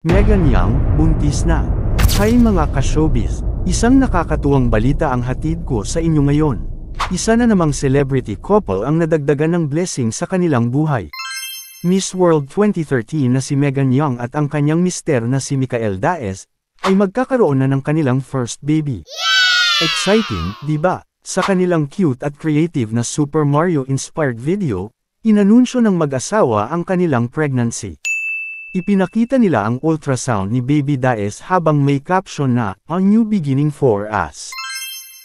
Meghan Young, buntis na. Hay mga ka-showbiz, isang nakakatuwang balita ang hatid ko sa inyo ngayon. Isa na namang celebrity couple ang nadagdagan ng blessing sa kanilang buhay. Miss World 2013 na si Meghan Young at ang kanyang mister na si Michael Daes, ay magkakaroon na ng kanilang first baby. Exciting, di ba? Sa kanilang cute at creative na Super Mario-inspired video, inanunsyo ng mag-asawa ang kanilang pregnancy. Ipinakita nila ang ultrasound ni Baby Daes habang may caption na, "A new beginning for us."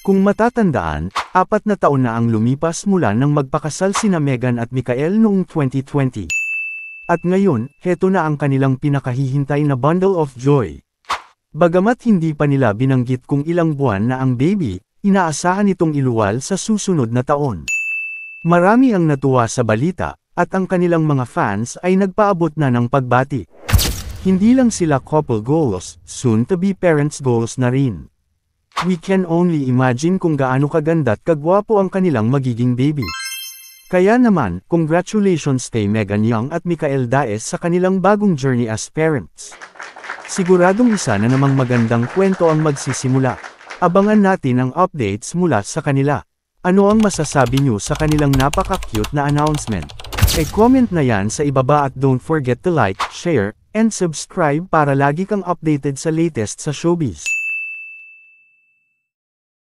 Kung matatandaan, 4 na taon na ang lumipas mula nang magpakasal sina Meghan at Michael noong 2020. At ngayon, heto na ang kanilang pinakahihintay na bundle of joy. Bagamat hindi pa nila binanggit kung ilang buwan na ang baby, inaasahan itong iluwal sa susunod na taon. Marami ang natuwa sa balita, at ang kanilang mga fans ay nagpaabot na ng pagbati. Hindi lang sila couple goals, soon-to-be parents goals na rin. We can only imagine kung gaano kaganda at kagwapo ang kanilang magiging baby. Kaya naman, congratulations kay Meghan Young at Michael Daes sa kanilang bagong journey as parents. Siguradong isa na namang magandang kwento ang magsisimula. Abangan natin ang updates mula sa kanila. Ano ang masasabi nyo sa kanilang napaka-cute na announcement? E-comment na yan sa ibaba at don't forget to like, share, and subscribe para lagi kang updated sa latest sa showbiz.